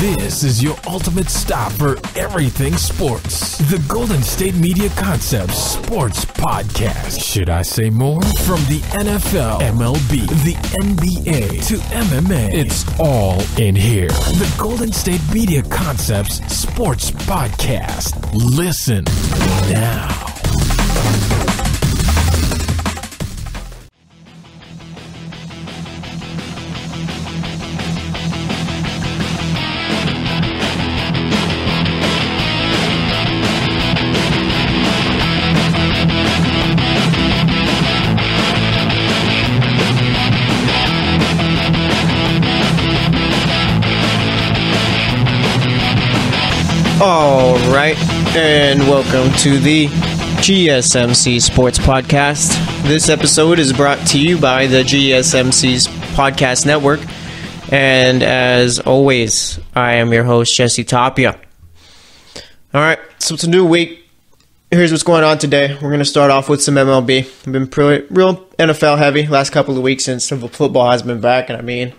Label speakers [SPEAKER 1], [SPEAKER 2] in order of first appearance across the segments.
[SPEAKER 1] This is your ultimate stop for everything sports. The Golden State Media Concepts Sports Podcast. Should I say more? From the NFL, MLB, the NBA to MMA, it's all in here. The Golden State Media Concepts Sports Podcast. Listen now.
[SPEAKER 2] All right, and welcome to the GSMC Sports Podcast. This episode is brought to you by the GSMC's Podcast Network, and as always, I am your host, Jesse Tapia. All right, so it's a new week. Here's what's going on today. We're going to start off with some MLB. I've been real NFL heavy last couple of weeks since football has been back, and I mean,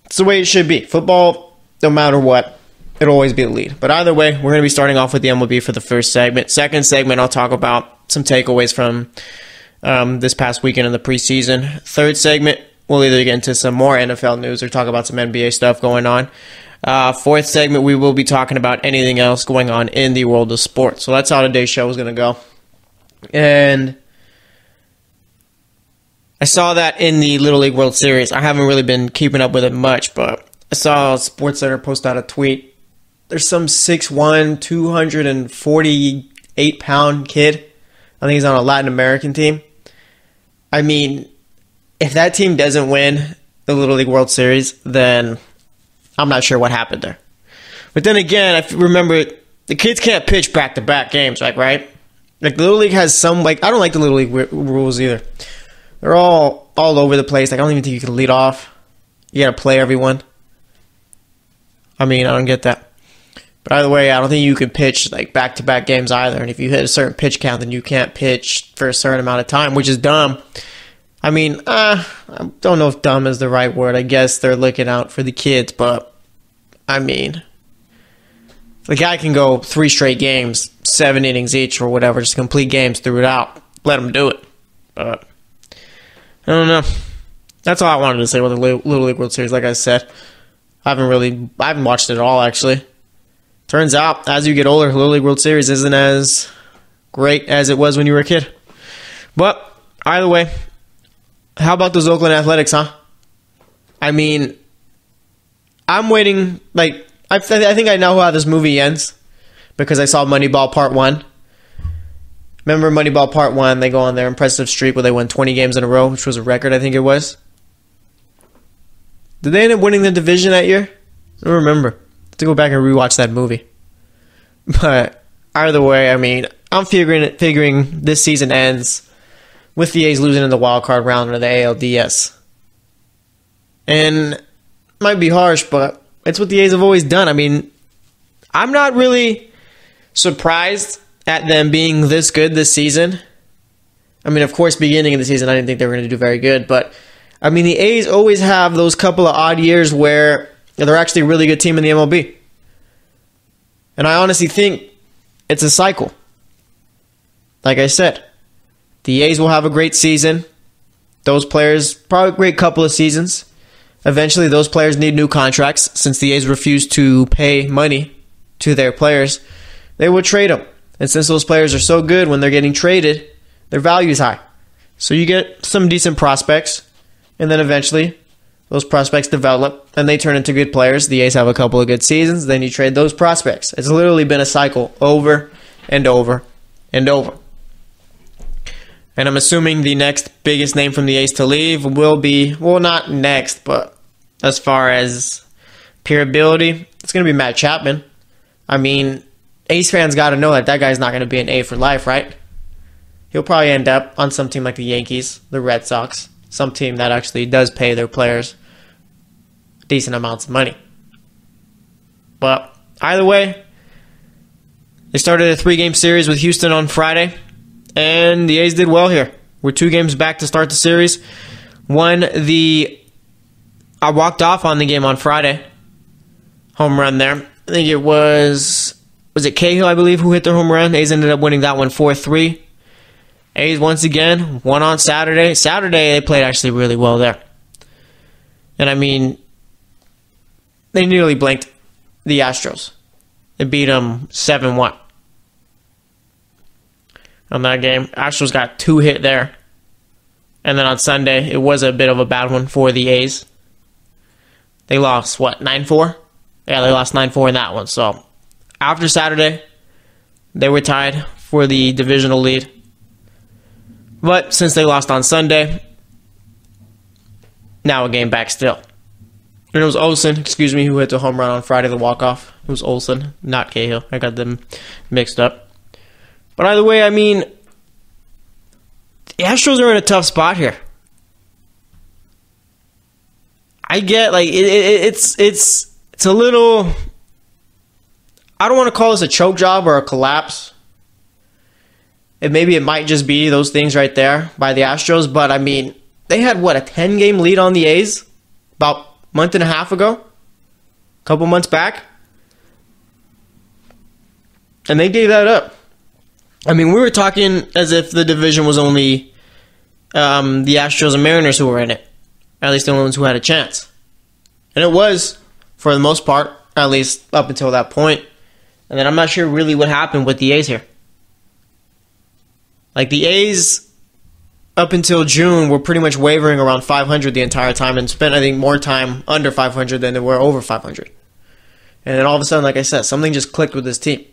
[SPEAKER 2] it's the way it should be. Football, no matter what, it'll always be the lead. But either way, we're going to be starting off with the MLB for the first segment. Second segment, I'll talk about some takeaways from this past weekend in the preseason. Third segment, we'll either get into some more NFL news or talk about some NBA stuff going on. Fourth segment, we will be talking about anything else going on in the world of sports. So that's how today's show is going to go. And I saw that in the Little League World Series. I haven't really been keeping up with it much, but I saw SportsCenter post out a tweet. There's some 6'1", 248-pound kid. I think he's on a Latin American team. I mean, if that team doesn't win the Little League World Series, then I'm not sure what happened there. But then again, I remember the kids can't pitch back-to-back games, right? Like, the Little League has some, I don't like the Little League rules either. They're all over the place. I don't even think you can lead off. You got to play everyone. I mean, I don't get that. But either way, I don't think you can pitch back-to-back games either. And if you hit a certain pitch count, then you can't pitch for a certain amount of time, which is dumb. I mean, I don't know if dumb is the right word. I guess they're looking out for the kids, but I mean, the guy can go 3 straight games, 7 innings each or whatever, just complete games throughout. Let him do it. But I don't know. That's all I wanted to say about the Little League World Series. Like I said, I haven't watched it at all, actually. Turns out, as you get older, Little League World Series isn't as great as it was when you were a kid. But, either way, how about those Oakland Athletics, huh? I mean, I'm waiting, I think I know how this movie ends, because I saw Moneyball Part 1. Remember Moneyball Part 1, they go on their impressive streak where they won 20 games in a row, which was a record, I think it was. Did they end up winning the division that year? I don't remember. To go back and rewatch that movie. But either way, I mean, I'm figuring this season ends with the A's losing in the wild card round of the ALDS. And it might be harsh, but it's what the A's have always done. I mean, I'm not really surprised at them being this good this season. I mean, of course, beginning of the season, I didn't think they were going to do very good, but I mean, the A's always have those couple of odd years where they're actually a really good team in the MLB. And I honestly think it's a cycle. Like I said, the A's will have a great season. Those players, probably a great couple of seasons. Eventually, those players need new contracts. Since the A's refuse to pay money to their players, they will trade them. And since those players are so good when they're getting traded, their value is high. So you get some decent prospects. And then eventually, those prospects develop, and they turn into good players. The A's have a couple of good seasons, then you trade those prospects. It's literally been a cycle over and over and over. And I'm assuming the next biggest name from the A's to leave will be, well, not next, but as far as pure ability, it's going to be Matt Chapman. I mean, A's fans got to know that guy's not going to be an A for life, right? He'll probably end up on some team like the Yankees, the Red Sox, some team that actually does pay their players decent amounts of money. But either way, they started a 3-game series with Houston on Friday, and the A's did well here. We're 2 games back to start the series. I walked off on the game on Friday. home run there. I think it was it Cahill, I believe, who hit the home run. A's ended up winning that one 4-3. A's once again won on Saturday. Saturday they played actually really well there. And I mean, they nearly blanked the Astros. They beat them 7-1 on that game. Astros got 2 hit there. And then on Sunday, it was a bit of a bad one for the A's. They lost, 9-4? Yeah, they lost 9-4 in that one. So, after Saturday, they were tied for the divisional lead. But since they lost on Sunday, now a game back still. And it was Olsen, who hit the home run on Friday, the walk-off. It was Olsen, not Cahill. I got them mixed up. But either way, I mean, the Astros are in a tough spot here. I get, like, it's a little... I don't want to call this a choke job or a collapse. And maybe it might just be those things right there by the Astros. But, I mean, they had, a 10-game lead on the A's about a month and a half ago? A couple months back? And they gave that up. I mean, we were talking as if the division was only the Astros and Mariners who were in it. At least the only ones who had a chance. And it was, for the most part, at least up until that point. And then I'm not sure really what happened with the A's here. Like, the A's, up until June, were pretty much wavering around 500 the entire time and spent, I think, more time under 500 than they were over 500. And then all of a sudden, like I said, something just clicked with this team.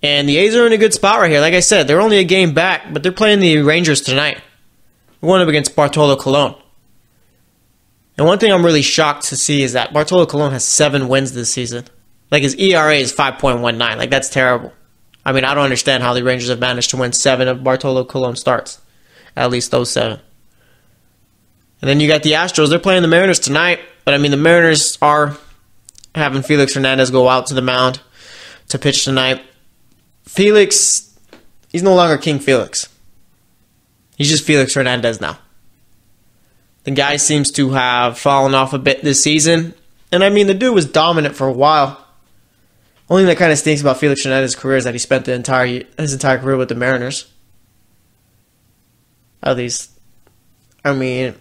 [SPEAKER 2] And the A's are in a good spot right here. Like I said, they're only a game back, but they're playing the Rangers tonight. We're going up against Bartolo Colon. And one thing I'm really shocked to see is that Bartolo Colon has 7 wins this season. Like, his ERA is 5.19. Like, that's terrible. I mean, I don't understand how the Rangers have managed to win 7 of Bartolo Colon starts. At least those 7. And then you got the Astros. They're playing the Mariners tonight. But, I mean, the Mariners are having Felix Hernandez go out to the mound to pitch tonight. Felix, he's no longer King Felix. He's just Felix Hernandez now. The guy seems to have fallen off a bit this season. And, I mean, the dude was dominant for a while. Only thing that kind of stinks about Felix Hernandez's career is that he spent his entire career with the Mariners. At least, I mean,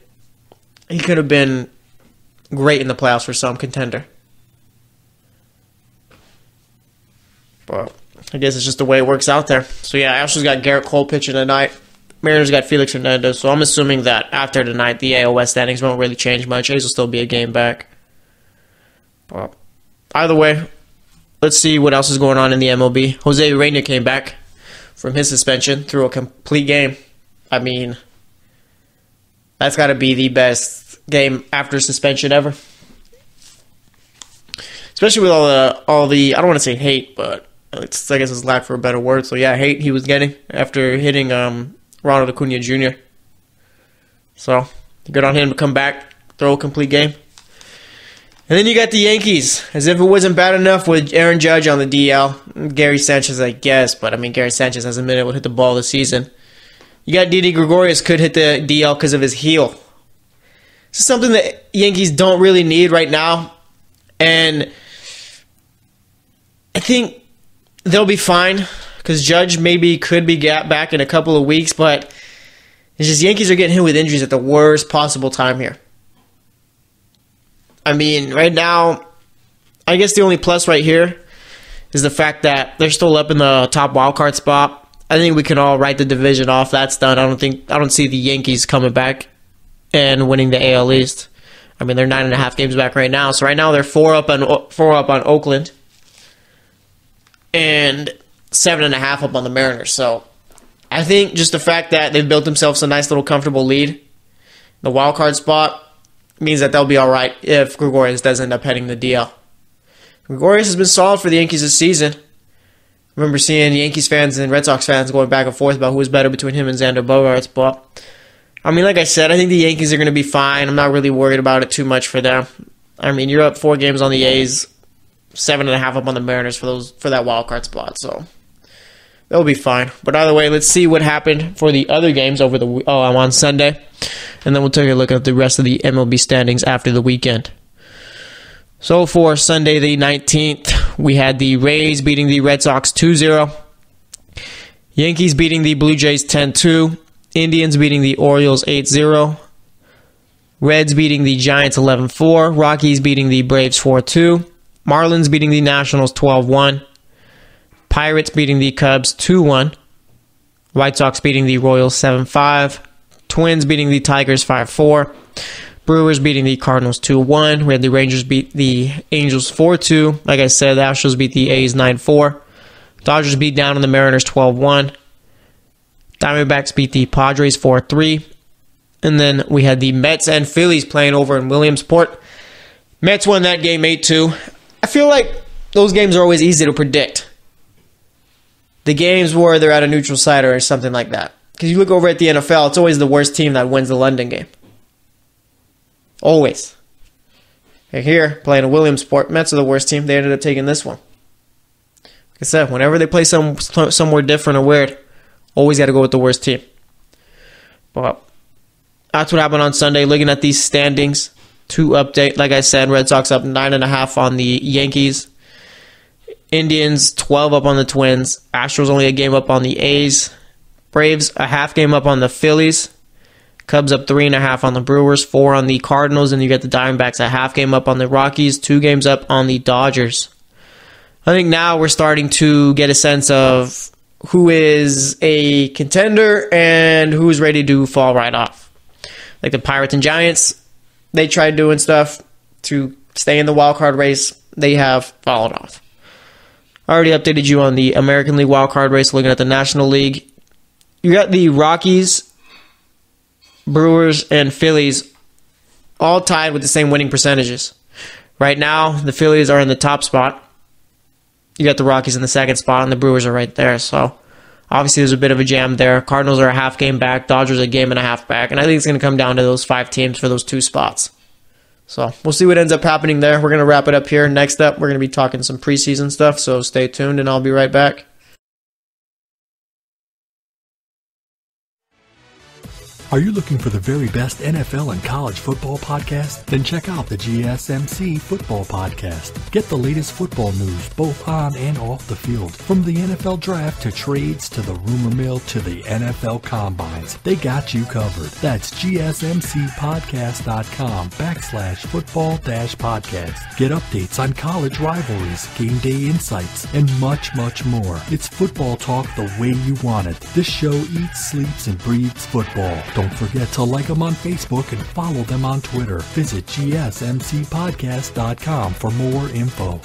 [SPEAKER 2] he could have been great in the playoffs for some contender. But I guess it's just the way it works out there. So yeah, Astros got Garrett Cole pitching tonight. Mariners got Felix Hernandez. So I'm assuming that after tonight, the AL West standings won't really change much. A's will still be a game back. But either way, let's see what else is going on in the MLB. Jose Urena came back from his suspension through a complete game. I mean, that's got to be the best game after suspension ever. Especially with all the I don't want to say hate, but I guess it's lack for a better word. So yeah, hate he was getting after hitting Ronald Acuna Jr. So good on him to come back, throw a complete game. And then you got the Yankees, as if it wasn't bad enough with Aaron Judge on the DL. Gary Sanchez, I guess, but I mean, Gary Sanchez hasn't been able to hit the ball this season. You got Didi Gregorius could hit the DL because of his heel. This is something that Yankees don't really need right now. And I think they'll be fine because Judge maybe could be back in a couple of weeks, but it's just Yankees are getting hit with injuries at the worst possible time here. I mean, right now, I guess the only plus right here is the fact that they're still up in the top wildcard spot. I think we can all write the division off. That's done. I don't see the Yankees coming back and winning the AL East. I mean, they're 9.5 games back right now. So right now they're 4 up on Oakland and 7.5 up on the Mariners. So I think just the fact that they've built themselves a nice little comfortable lead, the wild card spot, means that they'll be all right if Gregorius does end up heading the DL. Gregorius has been solid for the Yankees this season. I remember seeing Yankees fans and Red Sox fans going back and forth about who was better between him and Xander Bogaerts. But I mean, like I said, I think the Yankees are going to be fine. I'm not really worried about it too much for them. I mean, you're up 4 games on the A's, 7.5 up on the Mariners for that wild card spot. So they'll be fine. But either way, let's see what happened for the other games on Sunday. And then we'll take a look at the rest of the MLB standings after the weekend. So for Sunday the 19th, we had the Rays beating the Red Sox 2-0. Yankees beating the Blue Jays 10-2. Indians beating the Orioles 8-0. Reds beating the Giants 11-4. Rockies beating the Braves 4-2. Marlins beating the Nationals 12-1. Pirates beating the Cubs 2-1. White Sox beating the Royals 7-5. Twins beating the Tigers 5-4. Brewers beating the Cardinals 2-1. We had the Rangers beat the Angels 4-2. Like I said, the Astros beat the A's 9-4. Dodgers beat down on the Mariners 12-1. Diamondbacks beat the Padres 4-3. And then we had the Mets and Phillies playing over in Williamsport. Mets won that game 8-2. I feel like those games are always easy to predict. The games where they're at a neutral site or something like that. Because you look over at the NFL, it's always the worst team that wins the London game. Always. And here, playing in Williamsport, Mets are the worst team. They ended up taking this one. Like I said, whenever they play somewhere different or weird, always got to go with the worst team. But that's what happened on Sunday. Looking at these standings to update, like I said, Red Sox up 9.5 on the Yankees. Indians 12 up on the Twins. Astros only a game up on the A's. Braves a half game up on the Phillies. Cubs up 3.5 on the Brewers, 4 on the Cardinals, and you get the Diamondbacks a half game up on the Rockies, 2 games up on the Dodgers. I think now we're starting to get a sense of who is a contender and who is ready to fall right off. Like the Pirates and Giants, they tried doing stuff to stay in the wild card race. They have fallen off. I already updated you on the American League wild card race, looking at the National League. You got the Rockies, Brewers, and Phillies all tied with the same winning percentages. Right now, the Phillies are in the top spot. You got the Rockies in the second spot, and the Brewers are right there. So, obviously, there's a bit of a jam there. Cardinals are a half game back. Dodgers a game and a half back. And I think it's going to come down to those 5 teams for those 2 spots. So, we'll see what ends up happening there. We're going to wrap it up here. Next up, we're going to be talking some preseason stuff. So, stay tuned, and I'll be right back.
[SPEAKER 3] Are you looking for the very best NFL and college football podcast? Then check out the GSMC Football Podcast. Get the latest football news both on and off the field. From the NFL Draft to trades to the rumor mill to the NFL Combines, they got you covered. That's GSMCpodcast.com/football-podcast. Get updates on college rivalries, game day insights, and much, much more. It's football talk the way you want it. This show eats, sleeps, and breathes football. Don't forget to like them on Facebook and follow them on Twitter. Visit GSMCpodcast.com for more info.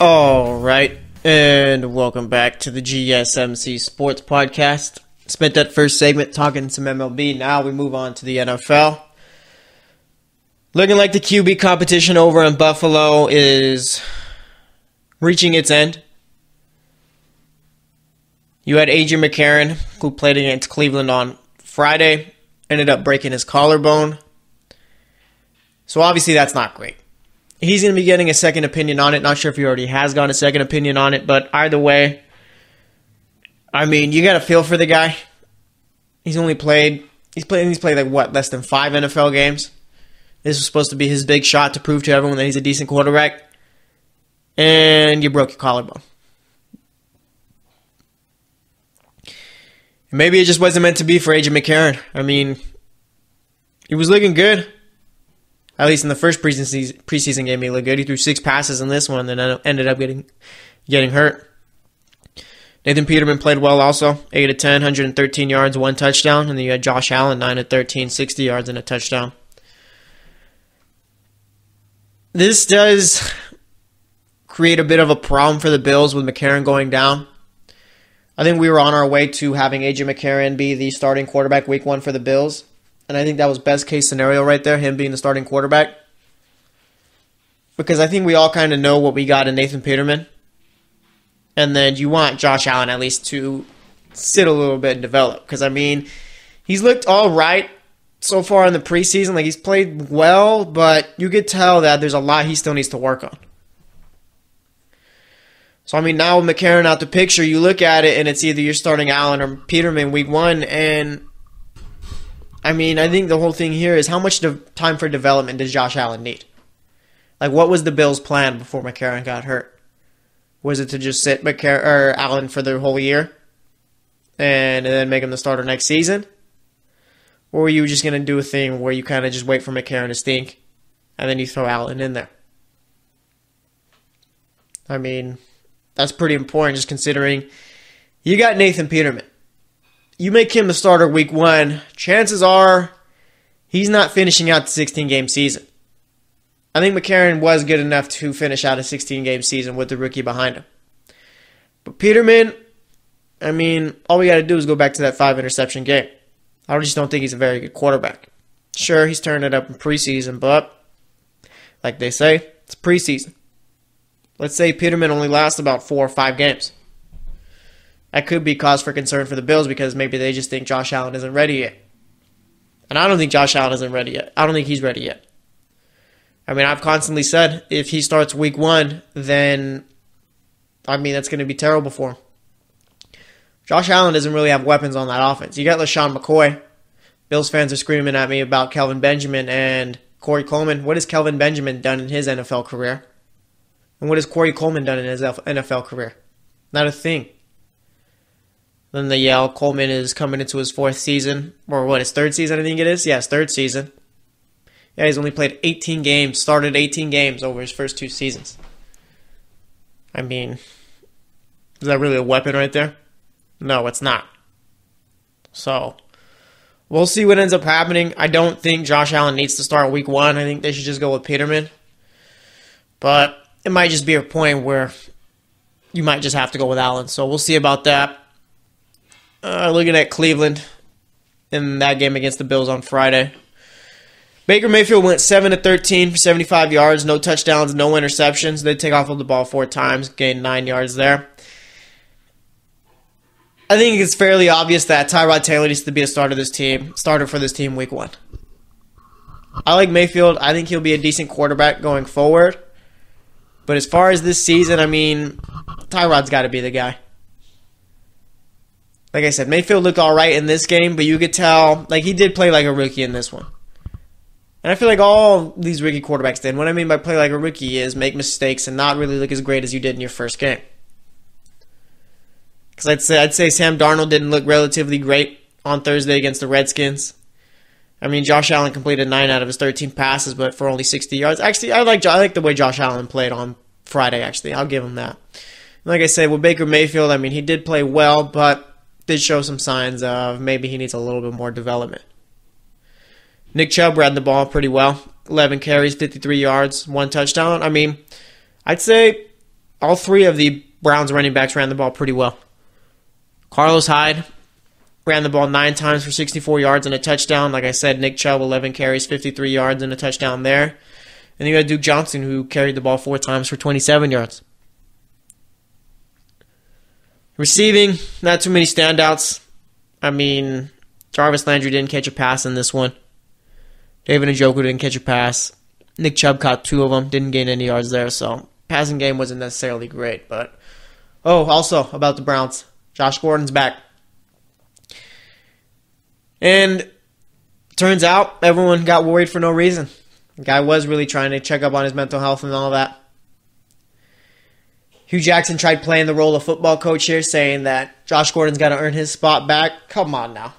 [SPEAKER 2] All right, and welcome back to the GSMC Sports Podcast. Spent that first segment talking some MLB. Now we move on to the NFL. Looking like the QB competition over in Buffalo is reaching its end. You had AJ McCarron, who played against Cleveland on Friday, ended up breaking his collarbone. So obviously that's not great. He's going to be getting a second opinion on it. Not sure if he already has gotten a second opinion on it, but either way, I mean, you got to feel for the guy. He's played like what, less than 5 NFL games. This was supposed to be his big shot to prove to everyone that he's a decent quarterback, and you broke your collarbone. Maybe it just wasn't meant to be for AJ McCarron. I mean, he was looking good. At least in the first preseason game, he looked good. He threw 6 passes in this one and then ended up getting hurt. Nathan Peterman played well also. 8 of 10, 113 yards, 1 touchdown. And then you had Josh Allen, 9 of 13, 60 yards and a touchdown. This does create a bit of a problem for the Bills with McCarron going down. I think we were on our way to having AJ McCarron be the starting quarterback week 1 for the Bills. And I think that was best case scenario right there, him being the starting quarterback. Because I think we all kind of know what we got in Nathan Peterman. And then you want Josh Allen at least to sit a little bit and develop. Because, I mean, he's looked all right so far in the preseason. Like, he's played well, but you could tell that there's a lot he still needs to work on. So, I mean, now with McCarron out the picture, you look at it and it's either you're starting Allen or Peterman week 1. And, I mean, I think the whole thing here is how much time for development does Josh Allen need? Like, what was the Bills' plan before McCarron got hurt? Was it to just sit Allen for the whole year and then make him the starter next season? Or were you just going to do a thing where you kind of just wait for McCarron to stink and then you throw Allen in there? I mean, that's pretty important just considering you got Nathan Peterman. You make him the starter week 1, chances are he's not finishing out the 16-game season. I think McCarron was good enough to finish out a 16-game season with the rookie behind him. But Peterman, I mean, all we got to do is go back to that 5-interception game. I just don't think he's a very good quarterback. Sure, he's turned it up in preseason, but like they say, it's preseason. Let's say Peterman only lasts about 4 or 5 games. That could be cause for concern for the Bills because maybe they just think Josh Allen isn't ready yet. And I don't think Josh Allen isn't ready yet. I don't think he's ready yet. I mean, I've constantly said if he starts week 1, then, I mean, that's going to be terrible for him. Josh Allen doesn't really have weapons on that offense. You got LaShawn McCoy. Bills fans are screaming at me about Kelvin Benjamin and Corey Coleman. What has Kelvin Benjamin done in his NFL career? And what has Corey Coleman done in his NFL career? Not a thing. Then they yell Coleman is coming into his 4th season. Or what, his 3rd season I think it is? Yeah, his 3rd season. Yeah, he's only played 18 games, started 18 games over his first 2 seasons. I mean, is that really a weapon right there? No, it's not. So, we'll see what ends up happening. I don't think Josh Allen needs to start week 1. I think they should just go with Peterman. But it might just be a point where you might just have to go with Allen. So, we'll see about that. Looking at Cleveland in that game against the Bills on Friday. Baker Mayfield went 7-13 for 75 yards, no touchdowns, no interceptions. They take off of the ball 4 times, gained 9 yards there. I think it's fairly obvious that Tyrod Taylor needs to be a starter for this team week 1. I like Mayfield. I think he'll be a decent quarterback going forward. But as far as this season, I mean, Tyrod's got to be the guy. Like I said, Mayfield looked all right in this game, but you could tell, like, he did play like a rookie in this one. And I feel like all these rookie quarterbacks did. What I mean by play like a rookie is make mistakes and not really look as great as you did in your first game. Because I'd say Sam Darnold didn't look relatively great on Thursday against the Redskins. I mean, Josh Allen completed 9 out of his 13 passes, but for only 60 yards. Actually, I like the way Josh Allen played on Friday, actually. I'll give him that. Like I said, with Baker Mayfield, I mean, he did play well, but did show some signs of maybe he needs a little bit more development. Nick Chubb ran the ball pretty well. 11 carries, 53 yards, 1 touchdown. I mean, I'd say all 3 of the Browns running backs ran the ball pretty well. Carlos Hyde ran the ball 9 times for 64 yards and a touchdown. Like I said, Nick Chubb, 11 carries, 53 yards and a touchdown there. And you got Duke Johnson, who carried the ball 4 times for 27 yards. Receiving, not too many standouts. I mean, Jarvis Landry didn't catch a pass in this one. David Njoku didn't catch a pass. Nick Chubb caught 2 of them, didn't gain any yards there, so passing game wasn't necessarily great. But also about the Browns, Josh Gordon's back. And turns out everyone got worried for no reason. The guy was really trying to check up on his mental health and all that. Hugh Jackson tried playing the role of football coach here, saying that Josh Gordon's got to earn his spot back. Come on now.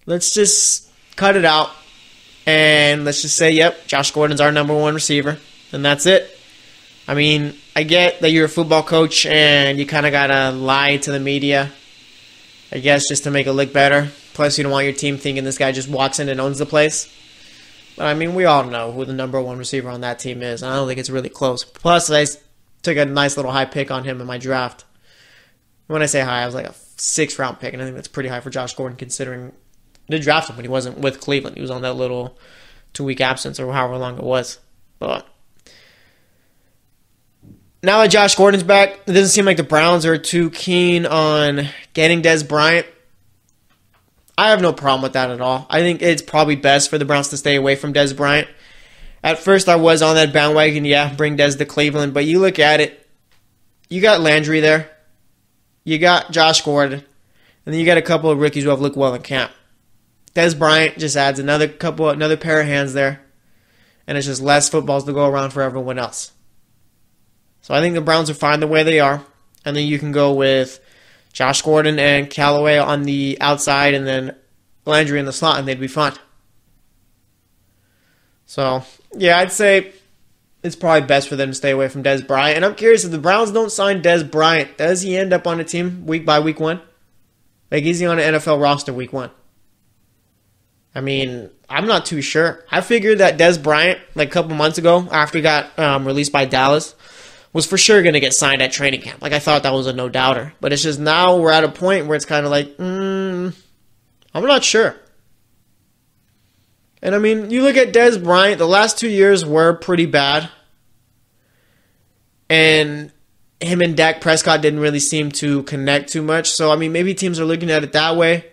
[SPEAKER 2] Let's just cut it out, and let's just say, yep, Josh Gordon's our number 1 receiver, and that's it. I mean, I get that you're a football coach, and you kind of got to lie to the media, I guess, just to make it look better. Plus, you don't want your team thinking this guy just walks in and owns the place. But, I mean, we all know who the number 1 receiver on that team is, and I don't think it's really close. Plus, I took a nice little high pick on him in my draft. When I say high, I was like a 6th round pick, and I think that's pretty high for Josh Gordon considering they drafted him when he wasn't with Cleveland. He was on that little 2-week absence or however long it was. But now that Josh Gordon's back, it doesn't seem like the Browns are too keen on getting Dez Bryant. I have no problem with that at all. I think it's probably best for the Browns to stay away from Dez Bryant. At first, I was on that bandwagon, bring Dez to Cleveland. But you look at it, you got Landry there. You got Josh Gordon. And then you got a couple of rookies who have looked well in camp. Dez Bryant just adds another pair of hands there. And it's just less footballs to go around for everyone else. So I think the Browns are fine the way they are. And then you can go with Josh Gordon and Callaway on the outside and then Landry in the slot, and they'd be fine. So, I'd say it's probably best for them to stay away from Dez Bryant. And I'm curious, if the Browns don't sign Dez Bryant, does he end up on a team week 1? Like, is he on an NFL roster week 1? I mean, I'm not too sure. I figured that Dez Bryant, like a couple months ago, after he got released by Dallas, was for sure going to get signed at training camp. Like, I thought that was a no-doubter. But it's just now we're at a point where it's kind of like, I'm not sure. And, I mean, you look at Dez Bryant, the last 2 years were pretty bad. And him and Dak Prescott didn't really seem to connect too much. So, I mean, maybe teams are looking at it that way.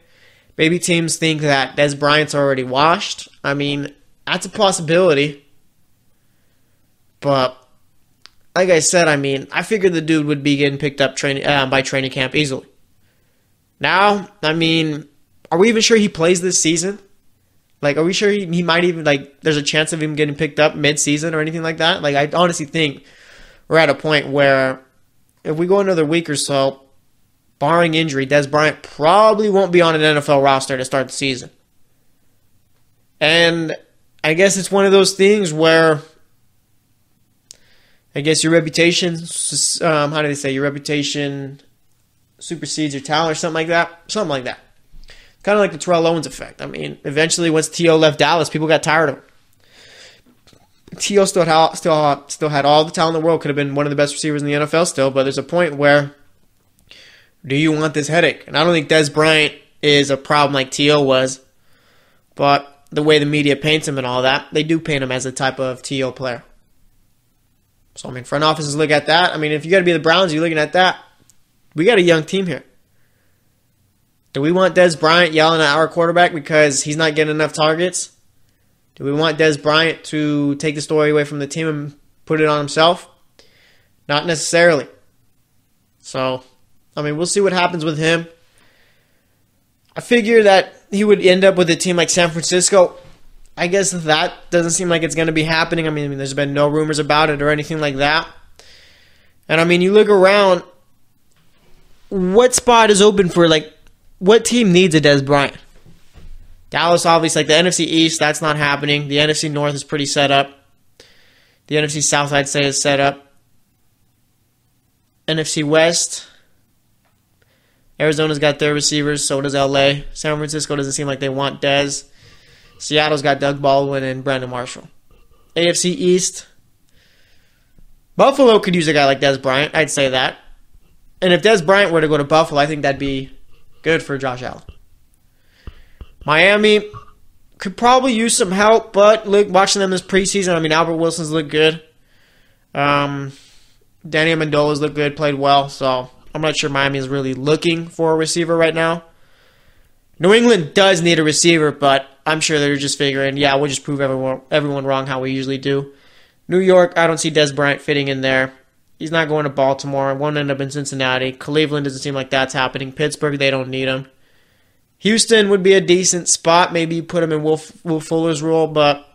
[SPEAKER 2] Maybe teams think that Dez Bryant's already washed. I mean, that's a possibility. But like I said, I mean, I figured the dude would be getting picked up by training camp easily. Now, I mean, are we even sure he plays this season? Like, are we sure he might even, like, there's a chance of him getting picked up mid-season or anything like that? Like, I honestly think we're at a point where if we go another week or so, barring injury, Dez Bryant probably won't be on an NFL roster to start the season. And I guess it's one of those things where I guess your reputation, how do they say, your reputation supersedes your talent or something like that? Something like that. Kind of like the Terrell Owens effect. I mean, eventually once T.O. left Dallas, people got tired of him. T.O. still had all the talent in the world, could have been one of the best receivers in the NFL still, but there's a point where, do you want this headache? And I don't think Dez Bryant is a problem like T.O. was, but the way the media paints him and all that, they do paint him as a type of T.O. player. So, I mean, front offices look at that. I mean, if you got to be the Browns, you're looking at that. We got a young team here. Do we want Dez Bryant yelling at our quarterback because he's not getting enough targets? Do we want Dez Bryant to take the story away from the team and put it on himself? Not necessarily. So, I mean, we'll see what happens with him. I figure that he would end up with a team like San Francisco. I guess that doesn't seem like it's going to be happening. I mean, there's been no rumors about it or anything like that. And, I mean, you look around, what spot is open for, like, what team needs a Dez Bryant? Dallas, obviously, like the NFC East, that's not happening. The NFC North is pretty set up. The NFC South, I'd say, is set up. NFC West, Arizona's got their receivers, so does LA. San Francisco doesn't seem like they want Dez. Seattle's got Doug Baldwin and Brandon Marshall. AFC East, Buffalo could use a guy like Dez Bryant, I'd say that. And if Dez Bryant were to go to Buffalo, I think that'd be good for Josh Allen. Miami could probably use some help, but look, watching them this preseason, I mean, Albert Wilson's looked good. Danny Amendola's looked good, played well, so I'm not sure Miami is really looking for a receiver right now. New England does need a receiver, but I'm sure they're just figuring, we'll just prove everyone wrong how we usually do. New York, I don't see Dez Bryant fitting in there. He's not going to Baltimore. Won't end up in Cincinnati. Cleveland doesn't seem like that's happening. Pittsburgh, they don't need him. Houston would be a decent spot. Maybe you put him in Will Fuller's role, but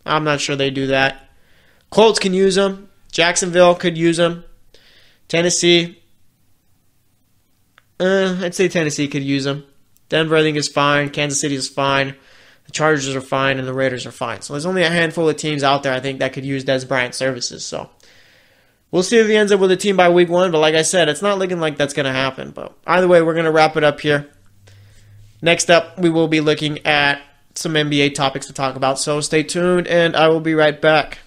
[SPEAKER 2] I'm not sure they do that. Colts can use him. Jacksonville could use him. Tennessee, I'd say Tennessee could use him. Denver, I think, is fine. Kansas City is fine. The Chargers are fine, and the Raiders are fine. So there's only a handful of teams out there, I think, that could use Dez Bryant's services. So we'll see if he ends up with a team by week 1. But like I said, it's not looking like that's going to happen. But either way, we're going to wrap it up here. Next up, we will be looking at some NBA topics to talk about. So stay tuned, and I will be right back.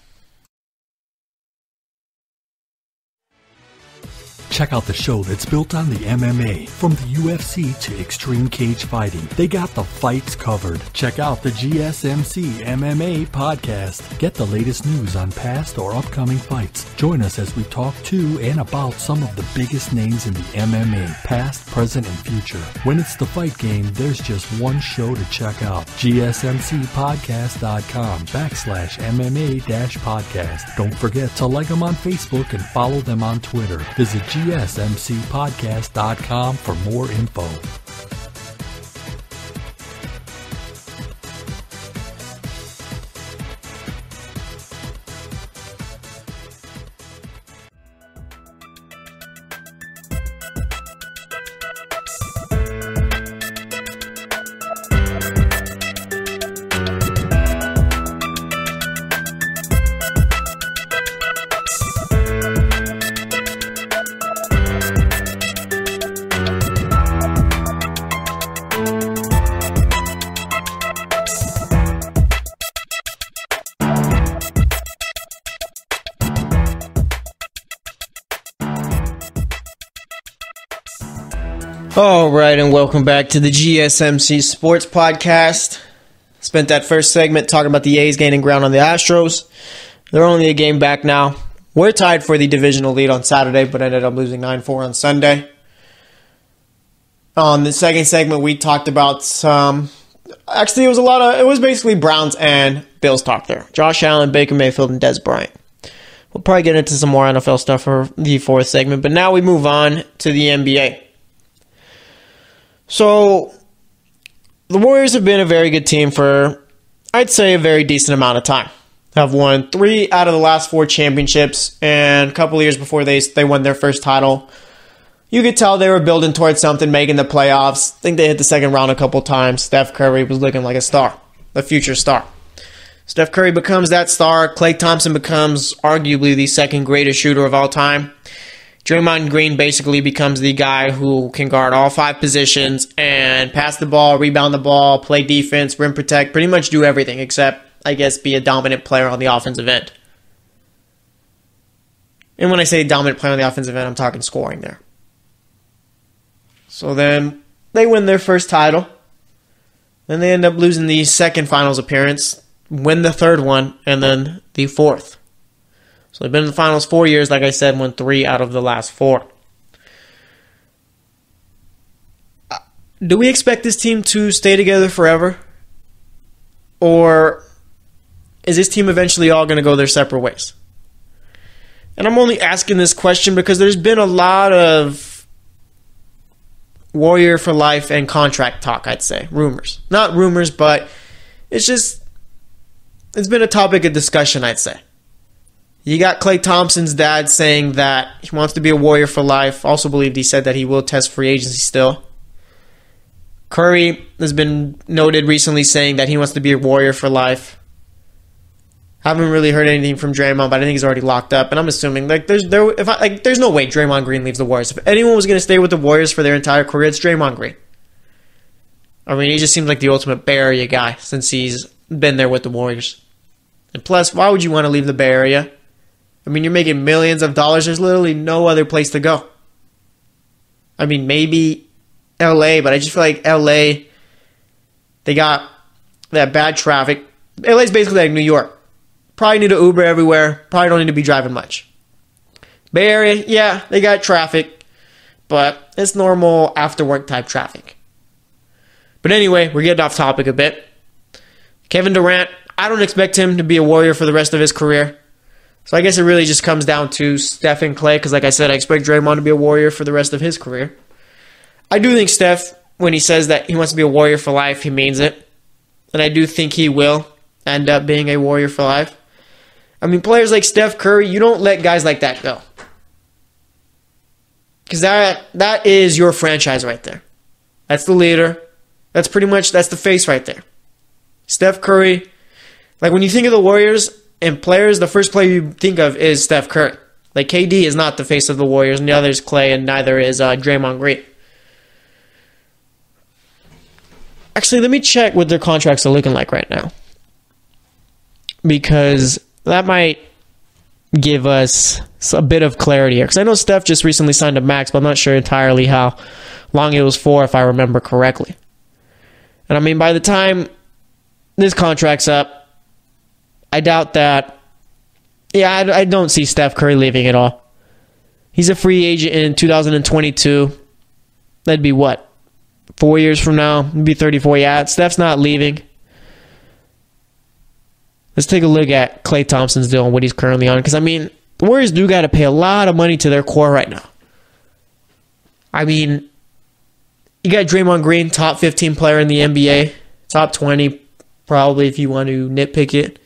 [SPEAKER 3] Check out the show that's built on the MMA, from the UFC to extreme cage fighting. They got the fights covered. Check out the GSMC MMA podcast. Get the latest news on past or upcoming fights. Join us as we talk to and about some of the biggest names in the MMA, past, present, and future. When it's the fight game, there's just one show to check out. GSMCpodcast.com/MMA-podcast. Don't forget to like them on Facebook and follow them on Twitter. Visit GSMCpodcast.com for more info.
[SPEAKER 2] All right, and welcome back to the GSMC Sports Podcast. Spent that first segment talking about the A's gaining ground on the Astros. They're only a game back now. We're tied for the divisional lead on Saturday, but ended up losing 9-4 on Sunday. On the second segment, we talked about some... Actually, it was basically Browns and Bills talk there. Josh Allen, Baker Mayfield, and Dez Bryant. We'll probably get into some more NFL stuff for the fourth segment, but now we move on to the NBA. So, the Warriors have been a very good team for, I'd say, a very decent amount of time. Have won 3 out of the last 4 championships, and a couple of years before they won their first title, you could tell they were building towards something, making the playoffs. I think they hit the second round a couple times. Steph Curry was looking like a star, a future star. Steph Curry becomes that star. Klay Thompson becomes arguably the second greatest shooter of all time. Draymond Green basically becomes the guy who can guard all 5 positions and pass the ball, rebound the ball, play defense, rim protect, pretty much do everything except, I guess, be a dominant player on the offensive end. And when I say dominant player on the offensive end, I'm talking scoring there. So then they win their first title. Then they end up losing the second finals appearance, win the third one, and then the fourth. So they've been in the finals 4 years, like I said, won 3 out of the last 4. Do we expect this team to stay together forever? Or is this team eventually all going to go their separate ways? And I'm only asking this question because there's been a lot of Warrior for life and contract talk, I'd say. Rumors. Not rumors, but it's been a topic of discussion, I'd say. You got Klay Thompson's dad saying that he wants to be a Warrior for life. Also believed he said that he will test free agency still. Curry has been noted recently saying that he wants to be a Warrior for life. Haven't really heard anything from Draymond, but I think he's already locked up. And I'm assuming there's no way Draymond Green leaves the Warriors. If anyone was going to stay with the Warriors for their entire career, it's Draymond Green. I mean, he just seems like the ultimate Bay Area guy since he's been there with the Warriors. And plus, why would you want to leave the Bay Area? I mean, you're making millions of dollars. There's literally no other place to go. I mean, maybe LA, but I just feel like LA, they got that bad traffic. LA's basically like New York. Probably need to Uber everywhere. Probably don't need to be driving much. Bay Area, yeah, they got traffic, but it's normal after-work type traffic. But anyway, we're getting off topic a bit. Kevin Durant, I don't expect him to be a Warrior for the rest of his career. So I guess it really just comes down to Steph and Klay, because like I said, I expect Draymond to be a Warrior for the rest of his career. I do think Steph, when he says that he wants to be a Warrior for life, he means it. And I do think he will end up being a Warrior for life. I mean, players like Steph Curry, you don't let guys like that go. Because that is your franchise right there. That's the leader. That's the face right there. Steph Curry. Like, when you think of the Warriors and players, the first player you think of is Steph Curry. Like, KD is not the face of the Warriors, neither is Klay, and neither is Draymond Green. Actually, let me check what their contracts are looking like right now. Because that might give us a bit of clarity here. Because I know Steph just recently signed a max, but I'm not sure entirely how long it was for, if I remember correctly. And I mean, by the time this contract's up, I doubt that. Yeah, I don't see Steph Curry leaving at all. He's a free agent in 2022. That'd be what? 4 years from now? He'd be 34. Yeah, Steph's not leaving. Let's take a look at Klay Thompson's deal and what he's currently on. Because, I mean, the Warriors do got to pay a lot of money to their core right now. I mean, you got Draymond Green, top 15 player in the NBA. Top 20, probably, if you want to nitpick it.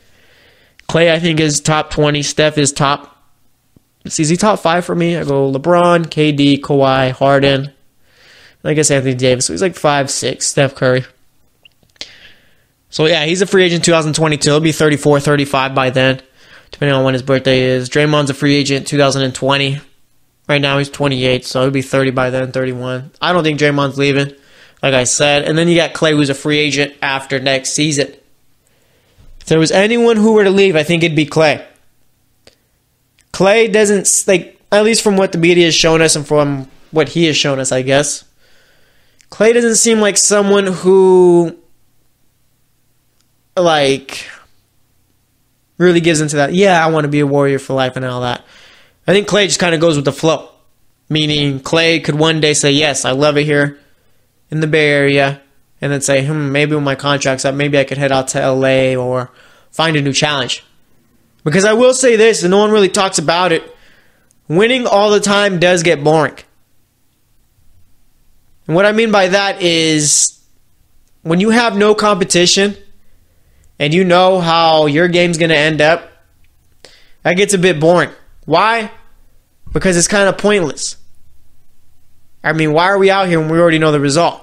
[SPEAKER 2] Klay, I think, is top 20. Steph is top. Is he top 5 for me? I go LeBron, KD, Kawhi, Harden. I guess Anthony Davis. So he's like 5, 6. Steph Curry. So, yeah, he's a free agent 2022. He'll be 34, 35 by then, depending on when his birthday is. Draymond's a free agent 2020. Right now, he's 28, so he'll be 30 by then, 31. I don't think Draymond's leaving, like I said. And then you got Klay, who's a free agent after next season. If there was anyone who were to leave, I think it'd be Klay. Klay doesn't, like, at least from what the media has shown us and from what he has shown us, I guess, Klay doesn't seem like someone who, like, really gives into that, yeah, I want to be a Warrior for life and all that. I think Klay just kind of goes with the flow. Meaning, Klay could one day say, yes, I love it here in the Bay Area, and then say, maybe when my contract's up, maybe I could head out to LA or find a new challenge. Because I will say this, and no one really talks about it, winning all the time does get boring. And what I mean by that is, when you have no competition, and you know how your game's going to end up, that gets a bit boring. Why? Because it's kind of pointless. I mean, why are we out here when we already know the result?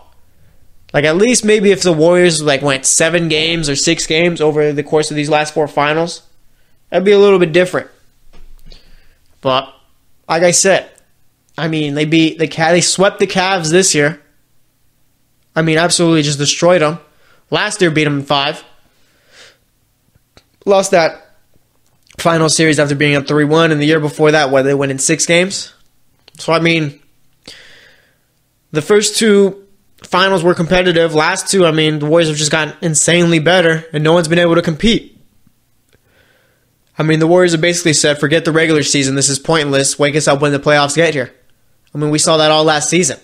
[SPEAKER 2] Like, at least maybe if the Warriors went 7 games or 6 games over the course of these last 4 finals, that'd be a little bit different. But, like I said, I mean, they swept the Cavs this year. I mean, absolutely just destroyed them. Last year beat them in 5. Lost that final series after being up 3-1, and the year before that, they went in 6 games. So, I mean, the first 2 finals were competitive. Last 2, I mean, the Warriors have just gotten insanely better, and no one's been able to compete. I mean, the Warriors have basically said, forget the regular season, this is pointless, wake us up when the playoffs get here. I mean, we saw that all last season.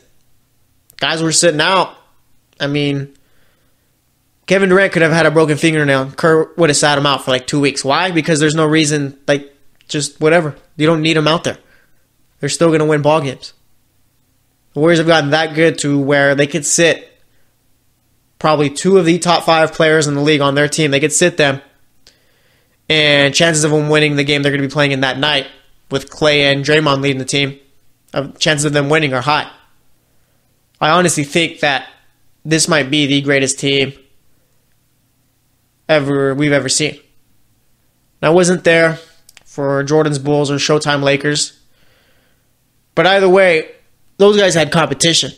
[SPEAKER 2] Guys were sitting out. I mean, Kevin Durant could have had a broken fingernail. Kerr would have sat him out for 2 weeks. Why? Because there's no reason, just whatever. You don't need him out there. They're still going to win ball games. The Warriors have gotten that good to where they could sit probably 2 of the top 5 players in the league on their team. They could sit them, and chances of them winning the game they're going to be playing in that night with Klay and Draymond leading the team, chances of them winning are high. I honestly think that this might be the greatest team we've ever seen. I wasn't there for Jordan's Bulls or Showtime Lakers, but either way, those guys had competition.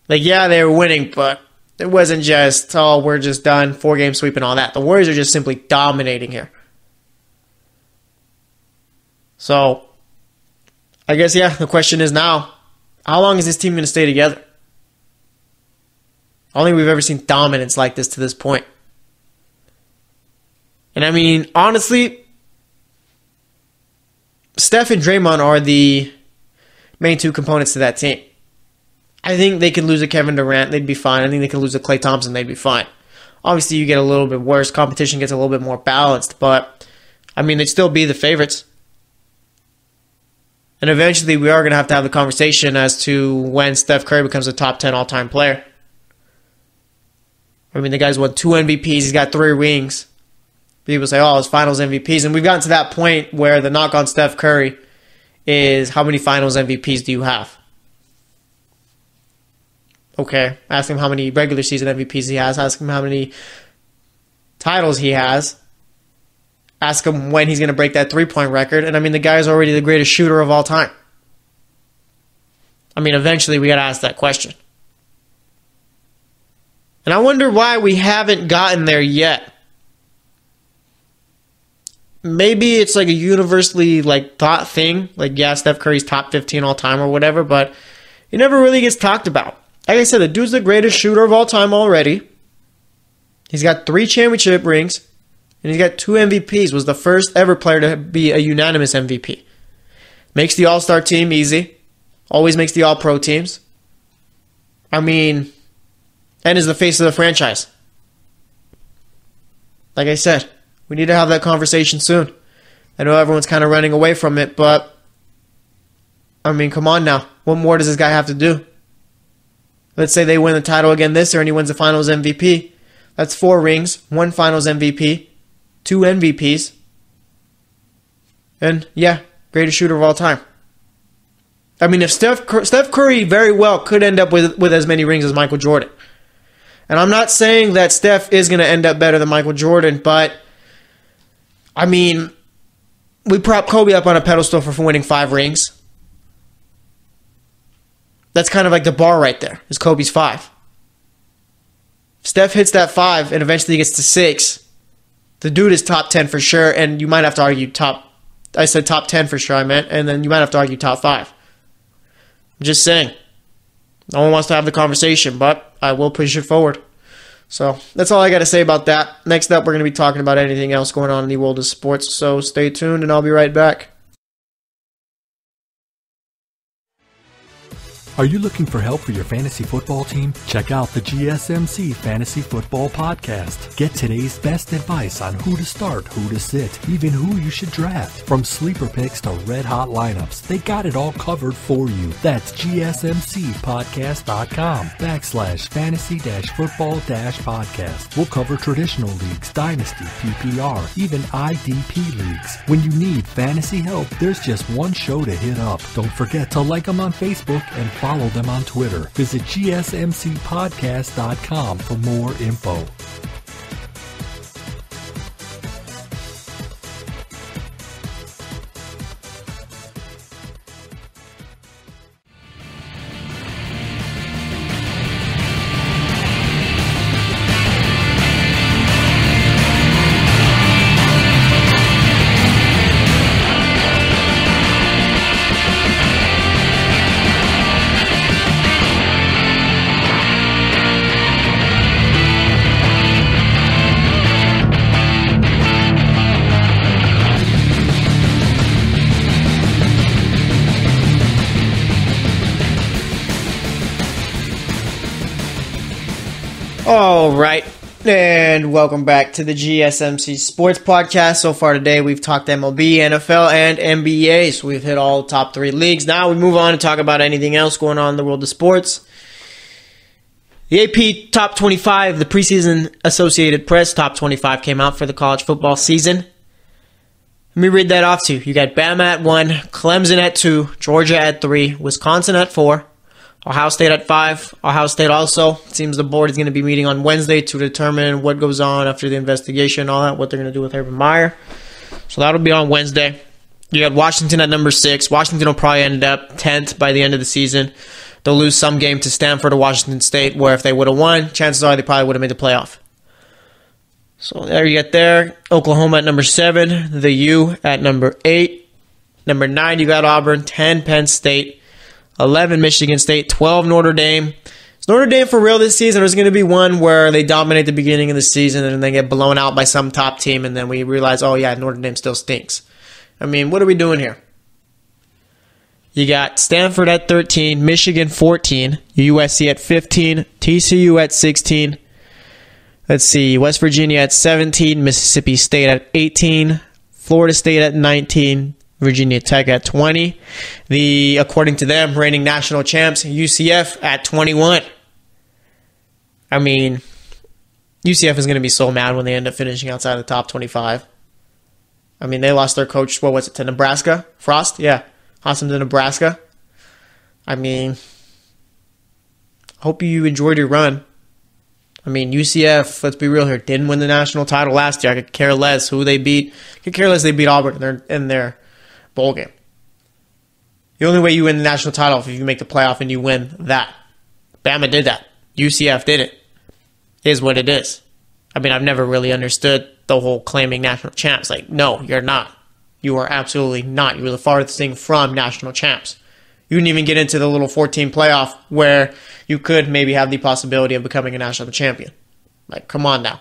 [SPEAKER 2] Yeah, they were winning, but it wasn't just, we're just done, 4-game sweep and all that. The Warriors are just simply dominating here. So, I guess, the question is now, how long is this team going to stay together? I don't think we've ever seen dominance like this to this point. And I mean, honestly, Steph and Draymond are the main 2 components to that team. I think they could lose a Kevin Durant, they'd be fine. I think they could lose a Klay Thompson, they'd be fine. Obviously, you get a little bit worse. Competition gets a little bit more balanced, but I mean, they'd still be the favorites. And eventually, we are going to have the conversation as to when Steph Curry becomes a top 10 all-time player. I mean, the guy's won 2 MVPs. He's got 3 rings. People say, his finals MVPs. And we've gotten to that point where the knock on Steph Curry is, how many finals MVPs do you have? Okay, ask him how many regular season MVPs he has. Ask him how many titles he has. Ask him when he's going to break that 3-point record. And I mean, the guy's already the greatest shooter of all time. I mean, eventually we got to ask that question. And I wonder why we haven't gotten there yet. maybe it's like a universally like thought thing. Like, yeah, Steph Curry's top 15 all time or whatever, but it never really gets talked about. Like I said, the dude's the greatest shooter of all time already. He's got 3 championship rings, and he's got 2 MVPs. Was the first ever player to be a unanimous MVP. Makes the All-Star team easy. Always makes the All-Pro teams. I mean, and is the face of the franchise. Like I said, we need to have that conversation soon. I know everyone's kind of running away from it, but I mean, come on now. What more does this guy have to do? Let's say they win the title again this year and he wins the Finals MVP. That's 4 rings, 1 Finals MVP, 2 MVPs. And yeah, greatest shooter of all time. I mean, if Steph Curry very well could end up with as many rings as Michael Jordan. And I'm not saying that Steph is going to end up better than Michael Jordan, but I mean, we prop Kobe up on a pedestal for winning 5 rings. That's kind of like the bar right there, is Kobe's 5. If Steph hits that 5 and eventually gets to 6, the dude is top 10 for sure, and you might have to argue I said top 10 for sure, I meant, and then you might have to argue top 5. I'm just saying. No one wants to have the conversation, but I will push it forward. So that's all I got to say about that. Next up, we're going to be talking about anything else going on in the world of sports. So stay tuned, and I'll be right back.
[SPEAKER 3] Are you looking for help for your fantasy football team? Check out the GSMC Fantasy Football Podcast. Get today's best advice on who to start, who to sit, even who you should draft. From sleeper picks to red-hot lineups, they got it all covered for you. That's gsmcpodcast.com/fantasy-football-podcast. We'll cover traditional leagues, dynasty, PPR, even IDP leagues. When you need fantasy help, there's just one show to hit up. Don't forget to like them on Facebook and follow them on Twitter. Visit gsmcpodcast.com for more info.
[SPEAKER 2] All right, and welcome back to the GSMC Sports Podcast. So far today, we've talked MLB, NFL, and NBA. So we've hit all top 3 leagues. Now we move on to talk about anything else going on in the world of sports. The AP Top 25, the preseason Associated Press Top 25 came out for the college football season. Let me read that off to you. You got Bama at 1, Clemson at 2, Georgia at 3, Wisconsin at 4, Ohio State at 5. Ohio State also. It seems the board is going to be meeting on Wednesday to determine what goes on after the investigation, all that, what they're going to do with Urban Meyer. So that'll be on Wednesday. You got Washington at number 6. Washington will probably end up 10th by the end of the season. They'll lose some game to Stanford or Washington State, where if they would have won, chances are they probably would have made the playoff. So there you get there. Oklahoma at number 7. The U at number 8. Number 9, you got Auburn. 10, Penn State. 11, Michigan State. 12, Notre Dame. Is Notre Dame for real this season, or is it going to be one where they dominate the beginning of the season and then they get blown out by some top team and then we realize, oh yeah, Notre Dame still stinks? I mean, what are we doing here? You got Stanford at 13, Michigan 14, USC at 15, TCU at 16. Let's see, West Virginia at 17, Mississippi State at 18, Florida State at 19, Virginia Tech at 20. According to them, reigning national champs, UCF at 21. I mean, UCF is going to be so mad when they end up finishing outside the top 25. I mean, they lost their coach, what was it, to Nebraska? Frost? Yeah. Lost him to Nebraska. I mean, hope you enjoyed your run. I mean, UCF, let's be real here, didn't win the national title last year. I could care less who they beat. I could care less they beat Auburn in their bowl game. The only way you win the national title is if you make the playoff and you win that. Bama did that. UCF did it. It is what it is. I mean, I've never really understood the whole claiming national champs. Like, no, you're not. You are absolutely not. You were the farthest thing from national champs. You didn't even get into the little 14 playoff where you could maybe have the possibility of becoming a national champion. Like, come on now.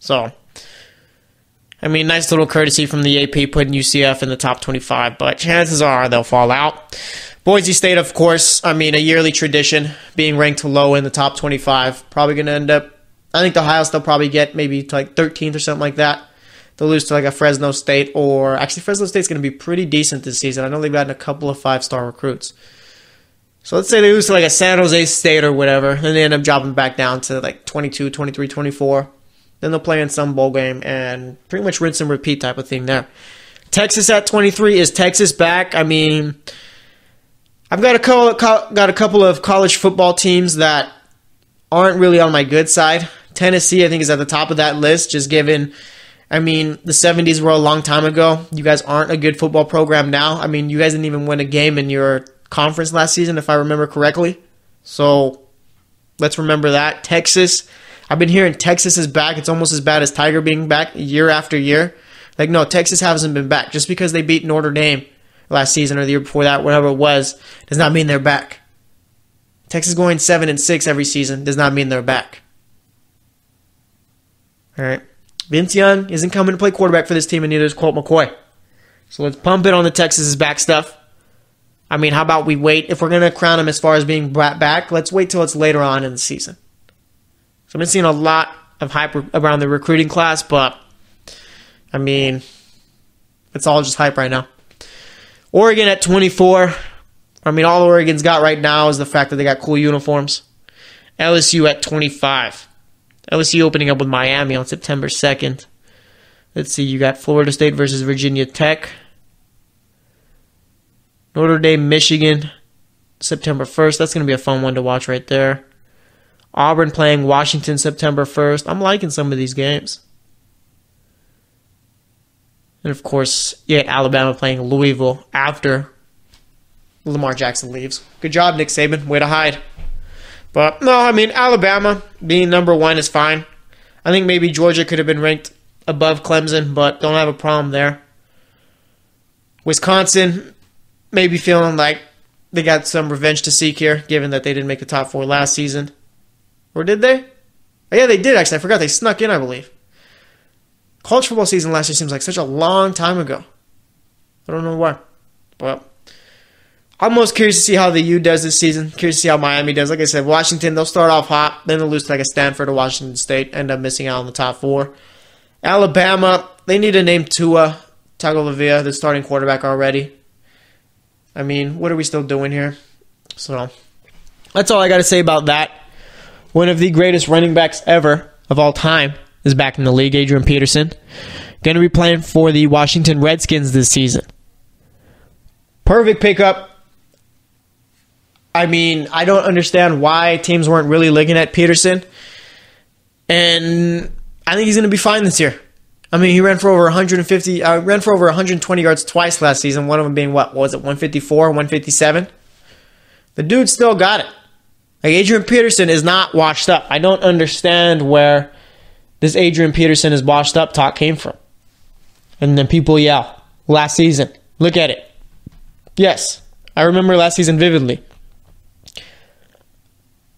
[SPEAKER 2] So, I mean, nice little courtesy from the AP putting UCF in the top 25, but chances are they'll fall out. Boise State, of course, I mean, a yearly tradition, being ranked low in the top 25. Probably going to end up, I think the highest they'll probably get maybe to like 13th or something like that. They'll lose to like a Fresno State, or actually Fresno State's going to be pretty decent this season. I know they've gotten a couple of 5-star recruits. So let's say they lose to like a San Jose State or whatever, and they end up dropping back down to like 22, 23, 24. Then they'll play in some bowl game and pretty much rinse and repeat type of thing there. Texas at 23. Is Texas back? I mean, I've got a couple of college football teams that aren't really on my good side. Tennessee, I think, is at the top of that list, just given, I mean, the 70s were a long time ago. You guys aren't a good football program now. I mean, you guys didn't even win a game in your conference last season, if I remember correctly. So let's remember that. Texas, I've been hearing Texas is back. It's almost as bad as Tiger being back year after year. Like, no, Texas hasn't been back. Just because they beat Notre Dame last season or the year before that, whatever it was, does not mean they're back. Texas going 7-6 every season does not mean they're back. All right. Vince Young isn't coming to play quarterback for this team, and neither is Colt McCoy. So let's pump it on the Texas is back stuff. I mean, how about we wait? If we're going to crown him as far as being back, let's wait till it's later on in the season. So I've been seeing a lot of hype around the recruiting class, but, I mean, it's all just hype right now. Oregon at 24. I mean, all Oregon's got right now is the fact that they got cool uniforms. LSU at 25. LSU opening up with Miami on September 2nd. Let's see, you got Florida State versus Virginia Tech. Notre Dame, Michigan, September 1st. That's going to be a fun one to watch right there. Auburn playing Washington September 1st. I'm liking some of these games. And, of course, you got Alabama playing Louisville after Lamar Jackson leaves. Good job, Nick Saban. Way to hide. But, no, I mean, Alabama being number 1 is fine. I think maybe Georgia could have been ranked above Clemson, but don't have a problem there. Wisconsin maybe feeling like they got some revenge to seek here, given that they didn't make the top 4 last season. Or did they? Oh, yeah, they did, actually. I forgot they snuck in, I believe. College football season last year seems like such a long time ago. I don't know why. But I'm most curious to see how the U does this season. Curious to see how Miami does. Like I said, Washington, they'll start off hot. Then they'll lose to like a Stanford or Washington State. End up missing out on the top 4. Alabama, they need to name Tua Tagovailoa the starting quarterback already. I mean, what are we still doing here? So, that's all I got to say about that. One of the greatest running backs ever of all time is back in the league, Adrian Peterson. Going to be playing for the Washington Redskins this season. Perfect pickup. I mean, I don't understand why teams weren't really looking at Peterson. And I think he's going to be fine this year. I mean, he ran for over 120 yards twice last season. One of them being, what was it, 154, 157? The dude still got it. Like, Adrian Peterson is not washed up. I don't understand where this Adrian Peterson is washed up talk came from. And then people yell, last season. Look at it. Yes, I remember last season vividly.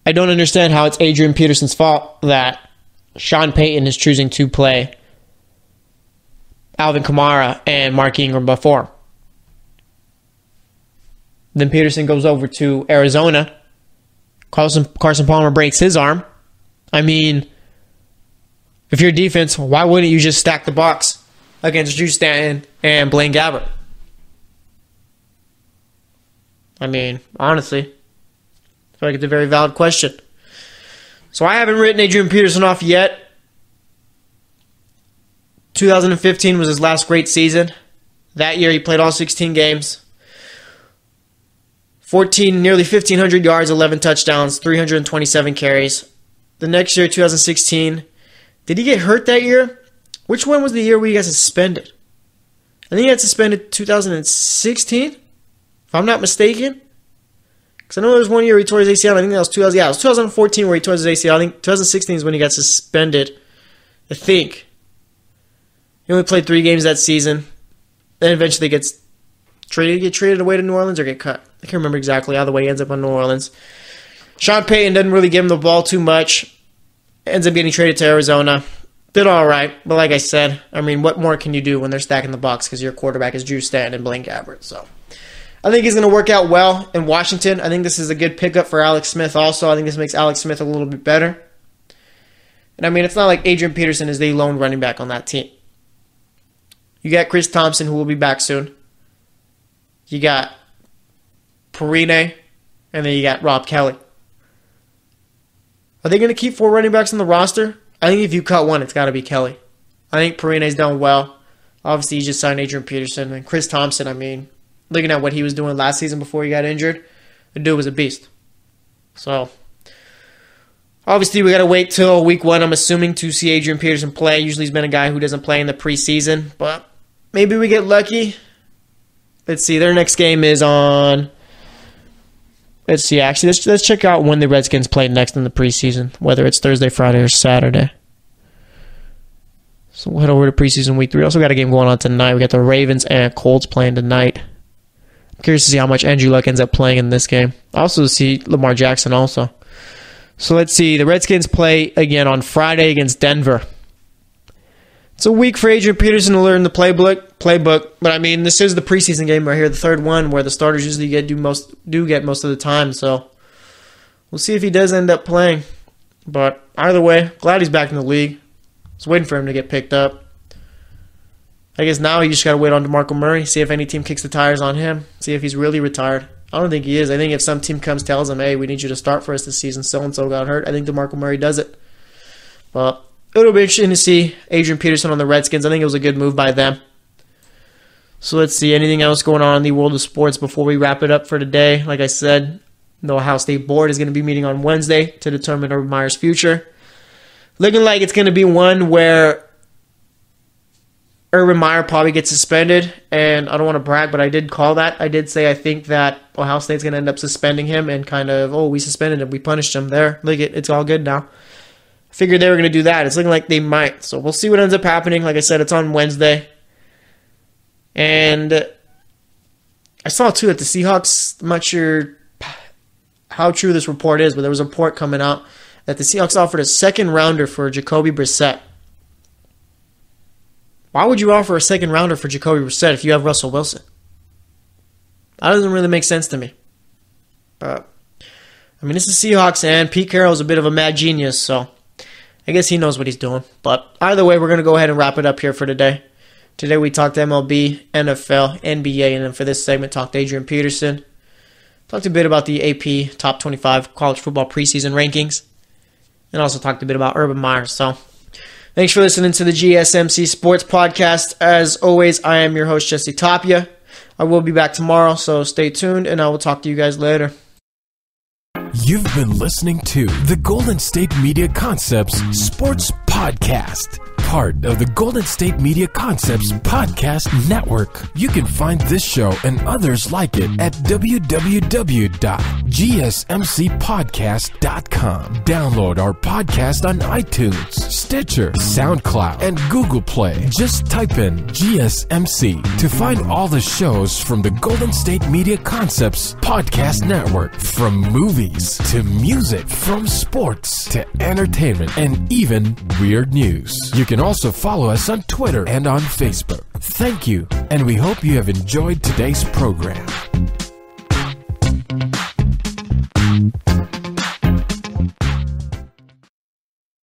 [SPEAKER 2] I don't understand how it's Adrian Peterson's fault that Sean Payton is choosing to play Alvin Kamara and Mark Ingram before him. Then Peterson goes over to Arizona. Carson Palmer breaks his arm. I mean, if you're defense, why wouldn't you just stack the box against Drew Stanton and Blaine Gabbert? I mean, honestly, I feel like it's a very valid question. So I haven't written Adrian Peterson off yet. 2015 was his last great season. That year he played all 16 games. Nearly 1,500 yards, 11 touchdowns, 327 carries. The next year, 2016, did he get hurt that year? Which one was the year where he got suspended? I think he got suspended 2016, if I'm not mistaken. Because I know there was one year where he tore his ACL. I think that was 2014 where he tore his ACL. I think 2016 is when he got suspended. I think. He only played 3 games that season. Then eventually gets traded away to New Orleans or get cut. I can't remember exactly. Either way, he ends up on New Orleans. Sean Payton doesn't really give him the ball too much. Ends up getting traded to Arizona. Did all right, but like I said, I mean, what more can you do when they're stacking the box because your quarterback is Drew Stanton and Blaine Gabbert? So I think he's going to work out well in Washington. I think this is a good pickup for Alex Smith also. I think this makes Alex Smith a little bit better. And I mean, it's not like Adrian Peterson is the lone running back on that team. You got Chris Thompson, who will be back soon. You got Perine, and then you got Rob Kelly. Are they going to keep 4 running backs on the roster? I think if you cut one, it's got to be Kelly. I think Perine's done well. Obviously, he just signed Adrian Peterson. And Chris Thompson, I mean, looking at what he was doing last season before he got injured, the dude was a beast. So, obviously, we got to wait till week 1, I'm assuming, to see Adrian Peterson play. Usually he's been a guy who doesn't play in the preseason, but maybe we get lucky. Let's see, their next game is on... Let's see, actually, let's check out when the Redskins play next in the preseason, whether it's Thursday, Friday, or Saturday. So we'll head over to preseason week 3. Also got a game going on tonight. We got the Ravens and Colts playing tonight. I'm curious to see how much Andrew Luck ends up playing in this game. I also see Lamar Jackson also. So let's see, the Redskins play again on Friday against Denver. It's a week for Adrian Peterson to learn the playbook, but I mean, this is the preseason game right here, the third one, where the starters usually get most of the time, so we'll see if he does end up playing. But either way, glad he's back in the league. I was waiting for him to get picked up. I guess now you just got to wait on DeMarco Murray, see if any team kicks the tires on him, see if he's really retired. I don't think he is. I think if some team tells him, hey, we need you to start for us this season, so-and-so got hurt, I think DeMarco Murray does it. But it'll be interesting to see Adrian Peterson on the Redskins. I think it was a good move by them. So let's see, anything else going on in the world of sports before we wrap it up for today? Like I said, the Ohio State Board is going to be meeting on Wednesday to determine Urban Meyer's future. Looking like it's going to be one where Urban Meyer probably gets suspended, and I don't want to brag, but I did call that. I did say I think that Ohio State's going to end up suspending him and kind of, we suspended him, we punished him there. Look, it's all good now. Figured they were going to do that. It's looking like they might. So we'll see what ends up happening. Like I said, it's on Wednesday. And I saw, too, that the Seahawks, I'm not sure how true this report is, but there was a report coming out that the Seahawks offered a second-rounder for Jacoby Brissett. Why would you offer a second-rounder for Jacoby Brissett if you have Russell Wilson? That doesn't really make sense to me. But, I mean, this is Seahawks, and Pete Carroll is a bit of a mad genius, so I guess he knows what he's doing. But either way, we're going to go ahead and wrap it up here for today. Today we talked MLB, NFL, NBA, and then for this segment, talked Adrian Peterson. Talked a bit about the AP Top 25 College Football Preseason Rankings. And also talked a bit about Urban Meyer. So, thanks for listening to the GSMC Sports Podcast. As always, I am your host, Jesse Tapia. I will be back tomorrow, so stay tuned, and I will talk to you guys later.
[SPEAKER 1] You've been listening to the Golden State Media Concepts Sports Podcast, part of the Golden State Media Concepts Podcast Network. You can find this show and others like it at www.gsmcpodcast.com. Download our podcast on iTunes, Stitcher, SoundCloud, and Google Play. Just type in GSMC to find all the shows from the Golden State Media Concepts Podcast Network, from movies to music, from sports to entertainment, and even weird news. You can also follow us on Twitter and on Facebook. Thank you, and we hope you have enjoyed today's program.